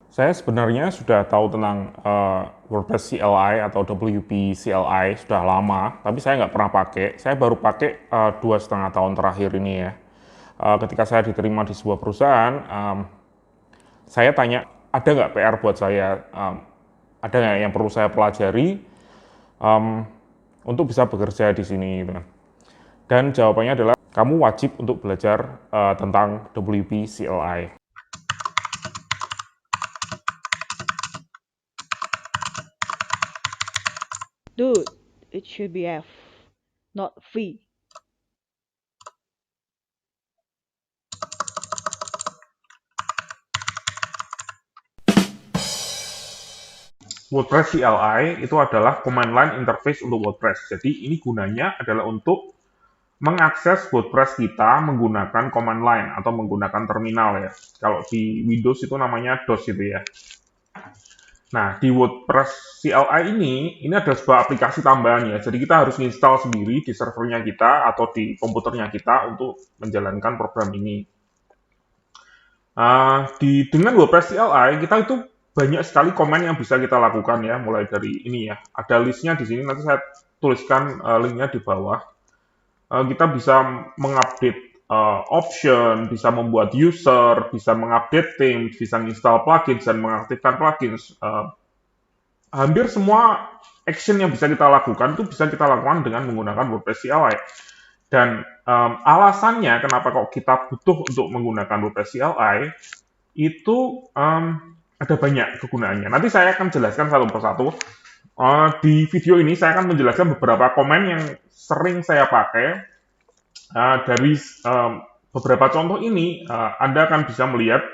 Saya sebenarnya sudah tahu tentang WordPress CLI atau WP CLI sudah lama, tapi saya nggak pernah pakai. Saya baru pakai 2,5 tahun terakhir ini ya. Ketika saya diterima di sebuah perusahaan, saya tanya, ada nggak PR buat saya? Ada nggak yang perlu saya pelajari untuk bisa bekerja di sini? Gitu kan. Dan jawabannya adalah, kamu wajib untuk belajar tentang WP CLI. Dude, it should be F, not V. WordPress CLI itu adalah command line interface untuk WordPress. Jadi ini gunanya adalah untuk mengakses WordPress kita menggunakan command line atau menggunakan terminal ya. Kalau di Windows itu namanya DOS gitu ya. Nah, di WordPress CLI ini adalah sebuah aplikasi tambahan ya. Jadi kita harus install sendiri di servernya kita atau di komputernya kita untuk menjalankan program ini. Dengan WordPress CLI kita itu banyak sekali komen yang bisa kita lakukan ya, mulai dari ini ya. Ada listnya di sini, nanti saya tuliskan linknya di bawah. Kita bisa mengupdate option, bisa membuat user, bisa mengupdate themes, bisa install plugins dan mengaktifkan plugins. Hampir semua action yang bisa kita lakukan itu bisa kita lakukan dengan menggunakan WordPress CLI. Dan alasannya kenapa kok kita butuh untuk menggunakan WordPress CLI itu ada banyak kegunaannya. Nanti saya akan jelaskan satu persatu. Di video ini saya akan menjelaskan beberapa komen yang sering saya pakai. Dari beberapa contoh ini, Anda akan bisa melihat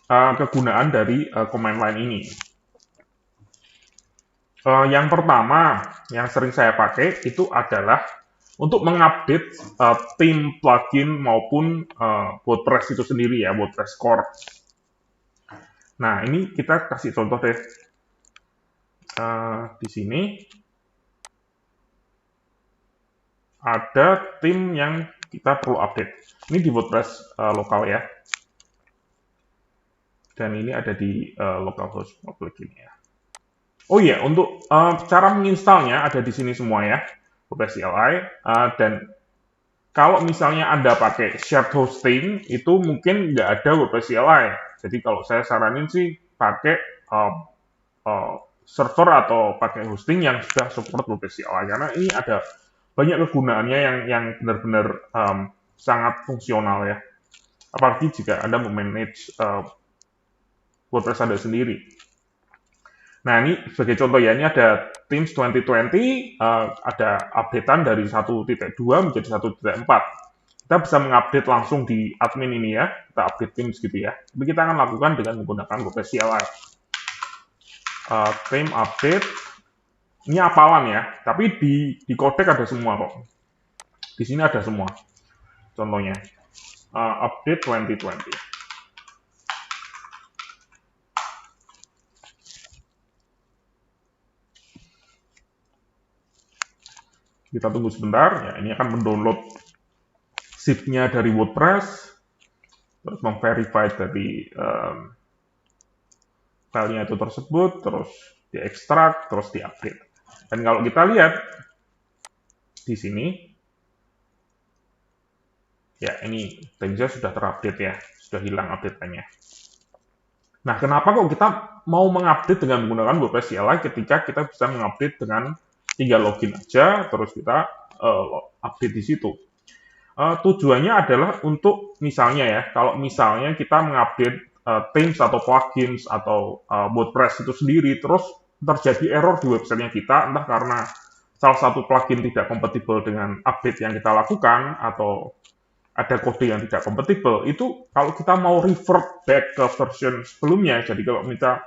kegunaan dari command line ini. Yang pertama, yang sering saya pakai itu adalah untuk mengupdate theme, plugin, maupun WordPress itu sendiri ya, WordPress core. Nah, ini kita kasih contoh deh. Di sini ada theme yang kita perlu update. Ini di WordPress lokal ya. Dan ini ada di localhost public ini ya. Oh iya, untuk cara menginstalnya ada di sini semua ya, WordPress CLI. Dan kalau misalnya Anda pakai shared hosting, itu mungkin nggak ada WordPress CLI. Jadi kalau saya saranin sih pakai server atau pakai hosting yang sudah support WordPress CLI. Karena ini ada banyak kegunaannya yang benar-benar sangat fungsional ya. Apalagi jika Anda memanage WordPress Anda sendiri. Nah, ini sebagai contoh ya, ini ada Themes 2020, ada updatean dari 1.2 menjadi 1.4. Kita bisa mengupdate langsung di admin ini ya, kita update Themes gitu ya. Tapi kita akan lakukan dengan menggunakan WordPress CLI. Theme update, ini apalan ya, tapi di codec ada semua kok. Di sini ada semua, contohnya. Update 2020. Kita tunggu sebentar, ya ini akan mendownload zip-nya dari WordPress, terus memverify dari filenya itu tersebut, terus diekstrak, terus diupdate. Dan kalau kita lihat di sini, ya ini themesnya sudah terupdate ya, sudah hilang update-nya. Nah, kenapa kok kita mau mengupdate dengan menggunakan WordPress CLI ketika kita bisa mengupdate dengan tinggal login aja, terus kita update di situ. Tujuannya adalah untuk misalnya ya, kalau misalnya kita mengupdate themes atau plugins atau WordPress itu sendiri, terus terjadi error di websitenya kita, entah karena salah satu plugin tidak kompatibel dengan update yang kita lakukan, atau ada kode yang tidak kompatibel, itu kalau kita mau revert back ke version sebelumnya, jadi kalau kita,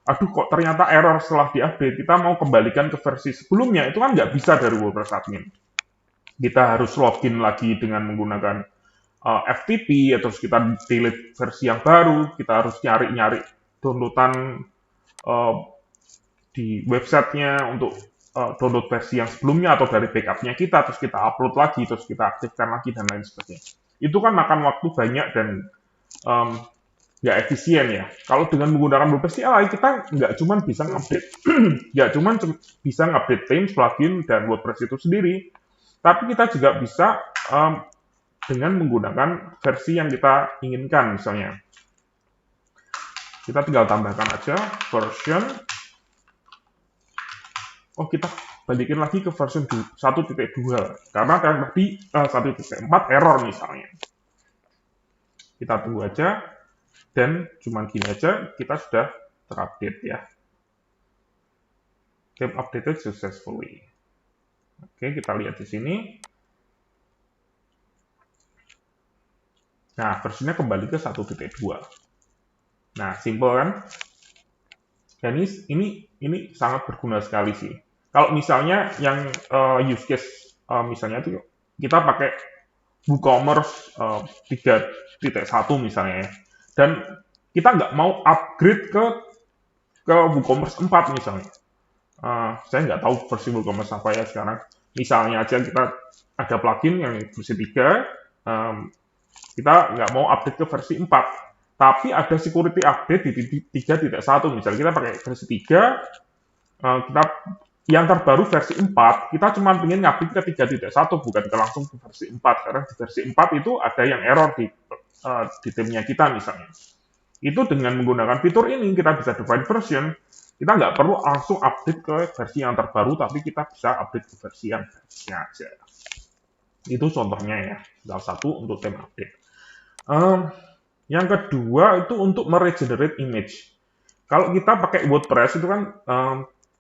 aduh kok ternyata error setelah diupdate, kita mau kembalikan ke versi sebelumnya, itu kan nggak bisa dari WordPress admin. Kita harus login lagi dengan menggunakan FTP, terus kita delete versi yang baru, kita harus nyari-nyari downloadan di websitenya untuk download versi yang sebelumnya atau dari backupnya kita, terus kita upload lagi, terus kita aktifkan lagi, dan lain sebagainya. Itu kan makan waktu banyak dan nggak efisien ya. Kalau dengan menggunakan WordPress CLI, kita nggak cuma bisa ngupdate, nggak cuma bisa ngupdate themes, plugin, dan WordPress itu sendiri, tapi kita juga bisa dengan menggunakan versi yang kita inginkan. Misalnya, kita tinggal tambahkan aja version. Oh, kita balikin lagi ke version 1.2, karena tadi 1.4 error misalnya. Kita tunggu aja, dan cuman gini aja kita sudah terupdate ya. Theme updated successfully. Oke, kita lihat di sini. Nah, versinya kembali ke 1.2. Nah, simple kan? Dan ini sangat berguna sekali sih. Kalau misalnya yang use case misalnya itu kita pakai WooCommerce 3.1 misalnya ya. Dan kita nggak mau upgrade ke WooCommerce 4 misalnya. Saya nggak tahu versi WooCommerce apa ya sekarang. Misalnya aja kita ada plugin yang versi 3, kita nggak mau update ke versi 4. Tapi ada security update di 3.1. Misalnya kita pakai versi 3, kita yang terbaru versi 4, kita cuma ingin ngupdate ke 3.1, bukan ke langsung ke versi 4. Karena di versi 4 itu ada yang error di timnya kita misalnya. Itu dengan menggunakan fitur ini, kita bisa define version. Kita nggak perlu langsung update ke versi yang terbaru, tapi kita bisa update ke versi yang versinya aja. Itu contohnya ya, salah satu untuk theme update. Yang kedua itu untuk meregenerate image. Kalau kita pakai WordPress itu kan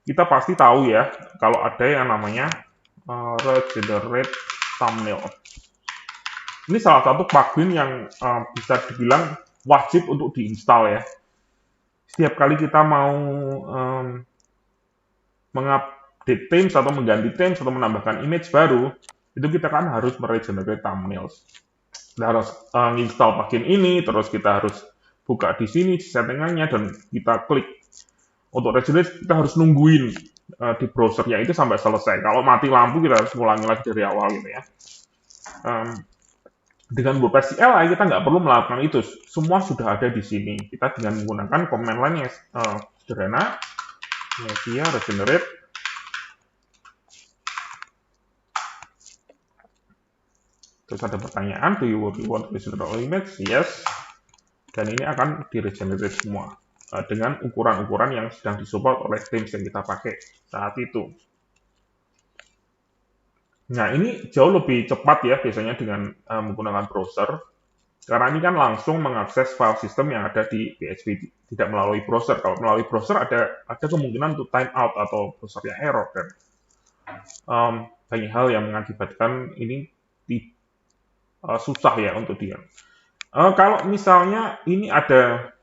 kita pasti tahu ya, kalau ada yang namanya regenerate thumbnail. Ini salah satu plugin yang bisa dibilang wajib untuk diinstal ya. Setiap kali kita mau mengupdate themes atau mengganti themes atau menambahkan image baru, itu kita kan harus meregenerate thumbnails. Kita harus install plugin ini, terus kita harus buka di sini settingannya dan kita klik. Untuk regenerate kita harus nungguin di browsernya itu sampai selesai. Kalau mati lampu kita harus ngulangi lagi dari awal gitu ya. Dengan WordPress CLI kita nggak perlu melakukan itu, semua sudah ada di sini. Kita dengan menggunakan command line yang sederhana, media regenerate, terus ada pertanyaan, do you want to regenerate all image? Yes, dan ini akan diregenerate semua dengan ukuran-ukuran yang sedang disupport oleh themes yang kita pakai saat itu. Nah, ini jauh lebih cepat ya biasanya dengan menggunakan browser. Karena ini kan langsung mengakses file system yang ada di PHP, tidak melalui browser. Kalau melalui browser ada kemungkinan untuk timeout atau browsernya error. Dan banyak hal yang mengakibatkan ini susah ya untuk dia. Kalau misalnya ini ada,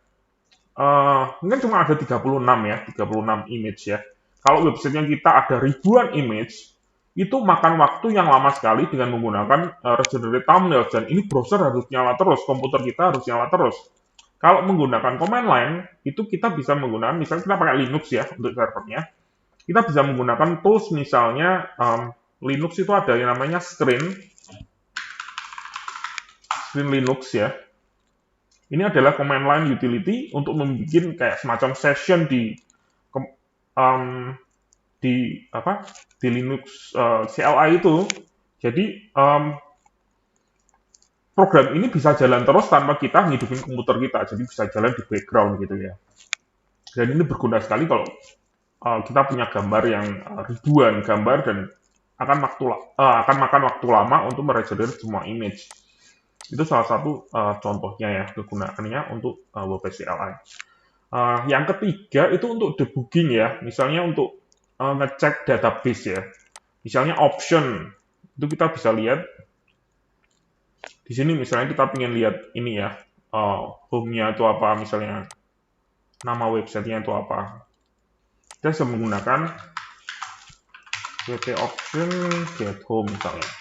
mungkin cuma ada 36 ya, 36 image ya. Kalau websitenya kita ada ribuan image, itu makan waktu yang lama sekali dengan menggunakan regenerate thumbnail, dan ini browser harus nyala terus, komputer kita harus nyala terus. Kalau menggunakan command line, itu kita bisa menggunakan, misalnya kita pakai Linux ya untuk servernya, kita bisa menggunakan tools misalnya, Linux itu ada yang namanya Screen Linux ya. Ini adalah command line utility untuk membuat kayak semacam session di Linux CLI itu. Jadi program ini bisa jalan terus tanpa kita ngidupin komputer kita, jadi bisa jalan di background gitu ya. Dan ini berguna sekali kalau kita punya gambar yang ribuan gambar dan akan makan waktu lama untuk meregenerate semua image. Itu salah satu contohnya ya, kegunaannya untuk WordPress CLI. Yang ketiga itu untuk debugging ya, misalnya untuk ngecek database ya. Misalnya option, itu kita bisa lihat di sini. Misalnya kita ingin lihat ini ya, home-nya itu apa, misalnya nama websitenya itu apa. Kita bisa menggunakan wp option get home misalnya.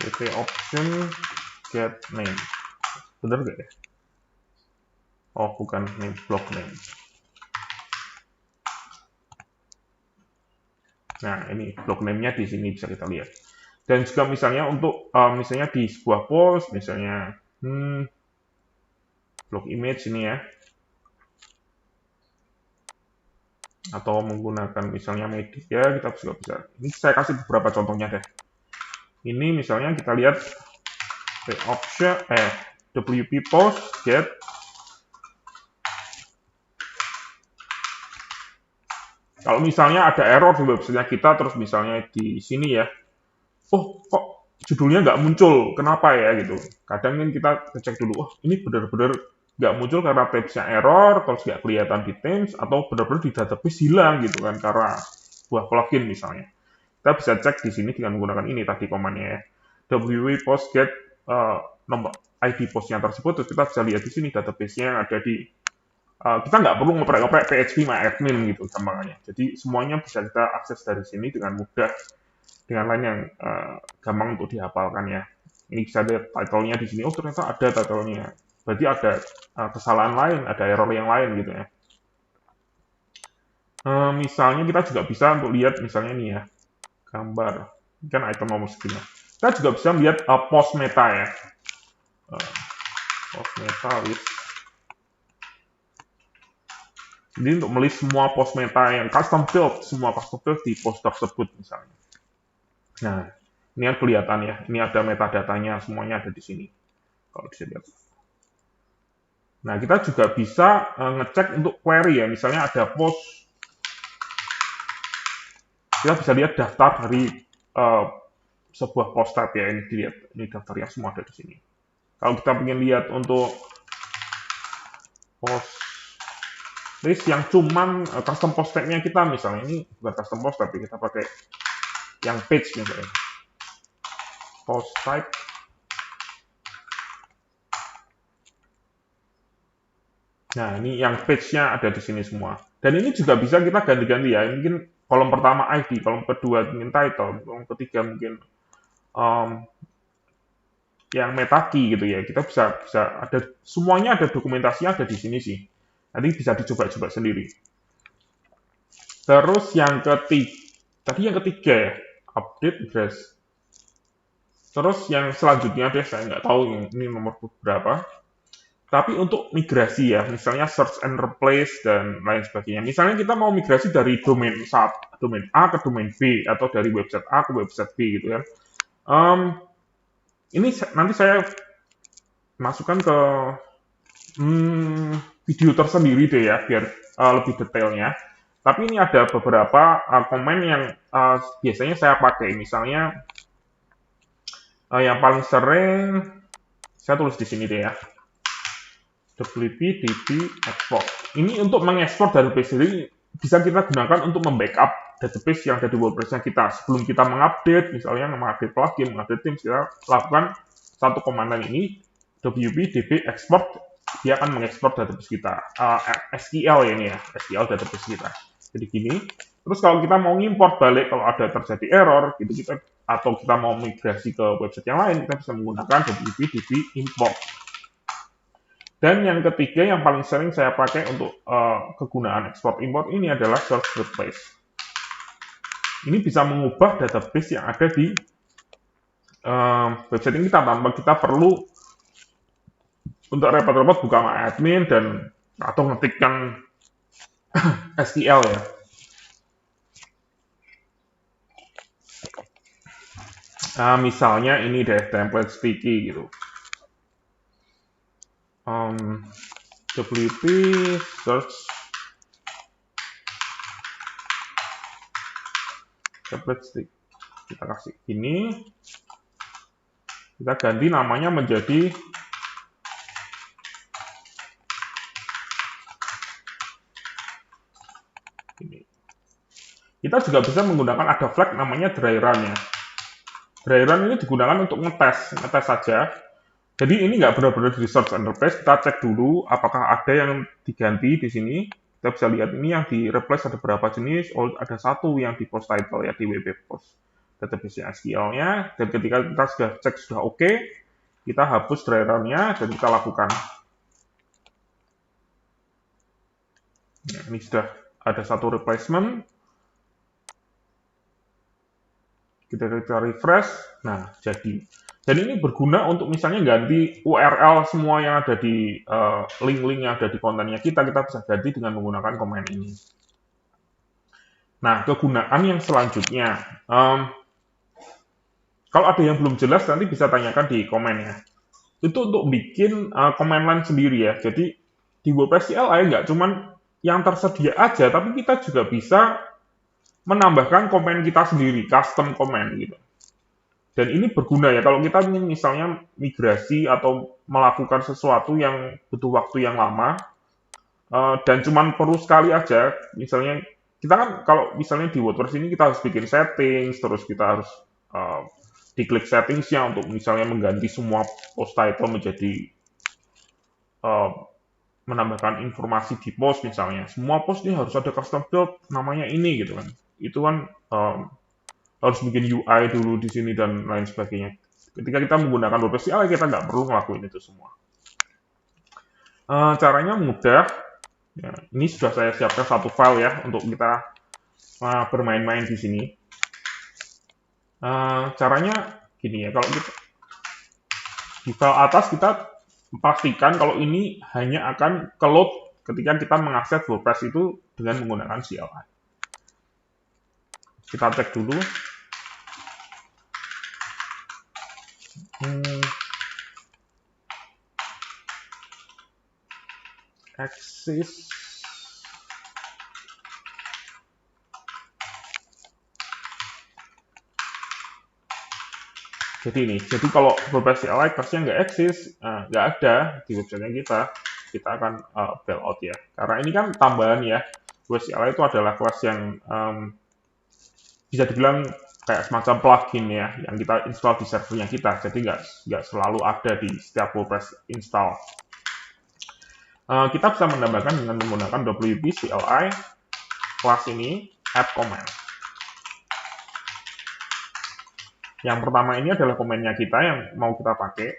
wp option get name. Benar nggak ya? Oh, bukan name, block name. Nah, ini block name-nya di sini bisa kita lihat. Dan juga misalnya untuk misalnya di sebuah post, misalnya blog image ini ya, atau menggunakan misalnya media, kita juga bisa. Ini saya kasih beberapa contohnya deh. Ini misalnya kita lihat option WP post get. Kalau misalnya ada error di website kita, terus misalnya di sini ya, oh kok judulnya nggak muncul, kenapa ya gitu. Kadang kan kita cek dulu, oh ini benar-benar nggak muncul karena tabsnya error, terus nggak kelihatan di themes, atau benar-benar di database hilang gitu kan, karena buah plugin misalnya. Kita bisa cek di sini dengan menggunakan ini tadi komannya ya. WP post get nomor ID postnya tersebut, terus kita bisa lihat di sini database-nya yang ada di kita nggak perlu ngoprek-ngoprek PHP MyAdmin gitu gampangnya. Jadi semuanya bisa kita akses dari sini dengan mudah, dengan lain yang gampang untuk dihafalkan ya. Ini bisa ada title-nya di sini. Oh ternyata ada title-nya. Berarti ada kesalahan lain, ada error yang lain gitu ya. Misalnya kita juga bisa untuk lihat misalnya nih ya, gambar. Ini kan item nomor segini. Kita juga bisa melihat post meta ya. Post meta list. Jadi untuk melihat semua post meta yang custom field, semua custom field di post tersebut misalnya. Nah, ini kan kelihatan ya. Ini ada metadatanya, semuanya ada di sini. Kalau bisa lihat. Nah, kita juga bisa ngecek untuk query ya. Misalnya ada post, kita bisa lihat daftar dari sebuah post type ya. Ini dilihat, ini daftarnya semua ada di sini. Kalau kita ingin lihat untuk post list yang cuman custom post type-nya kita, misalnya ini bukan custom post tapi kita pakai yang page misalnya. Post type. Nah, ini yang page-nya ada di sini semua. Dan ini juga bisa kita ganti-ganti ya. Mungkin kolom pertama ID, kolom kedua mungkin title, kolom ketiga mungkin yang meta key gitu ya. Kita bisa ada semuanya, ada dokumentasinya ada di sini sih. Nanti bisa dicoba-coba sendiri. Terus yang ketiga, tadi yang ketiga ya, update address. Terus yang selanjutnya deh, saya nggak tahu ini nomor berapa. Tapi untuk migrasi ya, misalnya search and replace dan lain sebagainya. Misalnya kita mau migrasi dari domain A ke domain B, atau dari website A ke website B gitu kan. Ini nanti saya masukkan ke video tersendiri deh ya, biar lebih detailnya. Tapi ini ada beberapa komen yang biasanya saya pakai. Misalnya yang paling sering saya tulis di sini deh ya. WP DB export. Ini untuk mengekspor database, jadi bisa kita gunakan untuk membackup database yang ada di WordPress-nya kita. Sebelum kita mengupdate, misalnya mengupdate plugin, mengupdate themes, kita lakukan satu komandan ini, WP DB export, dia akan mengekspor database kita. SQL ya ini ya, SQL database kita. Jadi gini. Terus kalau kita mau import balik, kalau ada terjadi error, gitu kita atau kita mau migrasi ke website yang lain, kita bisa menggunakan WP DB import. Dan yang ketiga yang paling sering saya pakai untuk kegunaan export import ini adalah search replace. Ini bisa mengubah database yang ada di website ini kita tanpa kita perlu untuk repot-repot buka MyAdmin dan atau ngetikkan SQL ya. Misalnya ini deh template sticky gitu. WP search template stick, kita kasih ini, kita ganti namanya menjadi ini. Kita juga bisa menggunakan ada flag namanya dry run ya. Dry run ini digunakan untuk ngetes saja. Jadi ini nggak benar-benar di search and replace, kita cek dulu apakah ada yang diganti di sini. Kita bisa lihat ini yang di replace ada berapa jenis, oh ada satu yang di post title ya, di WP post database SQL-nya, dan ketika kita sudah cek sudah oke, kita hapus dry run-nya dan kita lakukan. Nah, ini sudah ada satu replacement. kita refresh, nah jadi. Dan ini berguna untuk misalnya ganti URL semua yang ada di link-link yang ada di kontennya kita bisa ganti dengan menggunakan komen ini. Nah, kegunaan yang selanjutnya, kalau ada yang belum jelas nanti bisa tanyakan di komen ya. Itu untuk bikin command line sendiri ya. Jadi di WordPress CLI nggak cuman yang tersedia aja, tapi kita juga bisa menambahkan komen kita sendiri, custom comment gitu. Dan ini berguna ya kalau kita ingin misalnya migrasi atau melakukan sesuatu yang butuh waktu yang lama dan cuman perlu sekali aja. Misalnya kita kan kalau misalnya di WordPress ini kita harus bikin settings, terus kita harus diklik settingsnya untuk misalnya mengganti semua post title menjadi menambahkan informasi di post misalnya. Semua post ini harus ada custom field namanya ini gitu kan. Itu kan harus bikin UI dulu di sini dan lain sebagainya. Ketika kita menggunakan WordPress CLI kita nggak perlu ngelakuin itu semua. Caranya mudah. Ya, ini sudah saya siapkan satu file ya untuk kita bermain-main di sini. Caranya gini ya, kalau kita di file atas kita pastikan kalau ini hanya akan ke-load ketika kita mengakses WordPress itu dengan menggunakan CLI. Kita cek dulu. Access. Jadi ini, jadi kalau WordPress CLI kelasnya nggak eksis, nggak ada di website kita akan bail out ya. Karena ini kan tambahan ya, WordPress CLI itu adalah kelas yang bisa dibilang kayak semacam plugin ya, yang kita install di servernya kita, jadi nggak selalu ada di setiap WordPress install. Kita bisa menambahkan dengan menggunakan WP CLI kelas ini add comment. Yang pertama ini adalah komennya kita yang mau kita pakai,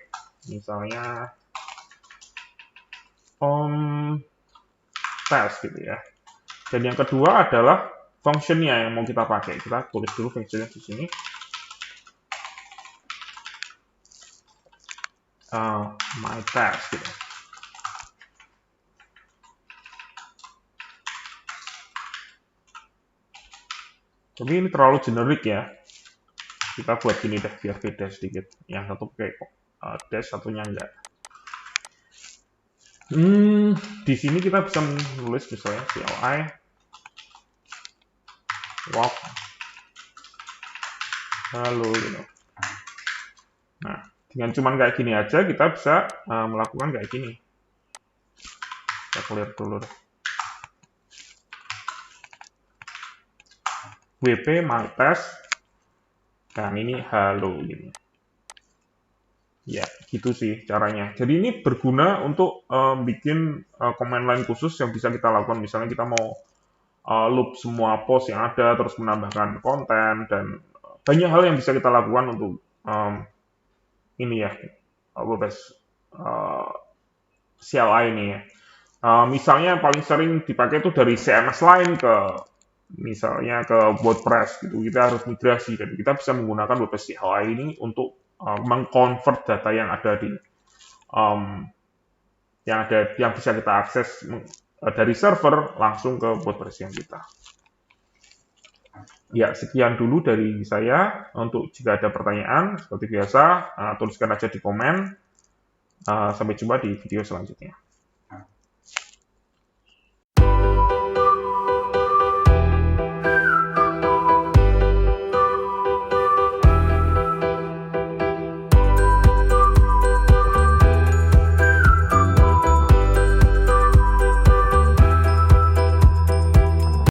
misalnya test gitu ya. Dan yang kedua adalah functionnya yang mau kita pakai. Kita tulis dulu functionnya di sini. My test gitu. Tapi ini terlalu generik ya. Kita buat gini deh biar beda sedikit. Yang satu pakai dash, satunya enggak. Di sini kita bisa menulis misalnya CLI walk halo gitu. Nah, dengan cuman kayak gini aja kita bisa melakukan kayak gini. Kita clear dulu deh. WP my test dan ini halo gitu. Ya, gitu sih caranya. Jadi ini berguna untuk bikin command line khusus yang bisa kita lakukan. Misalnya kita mau loop semua post yang ada, terus menambahkan konten, dan banyak hal yang bisa kita lakukan untuk ini ya, WordPress CLI ini ya. Misalnya yang paling sering dipakai itu dari CMS lain ke misalnya ke WordPress gitu. Kita harus migrasi dan kita bisa menggunakan WordPress CLI ini untuk mengkonvert data yang ada di yang bisa kita akses dari server langsung ke WordPress yang kita. Ya, sekian dulu dari saya. Untuk jika ada pertanyaan, seperti biasa, tuliskan aja di komen. Sampai jumpa di video selanjutnya.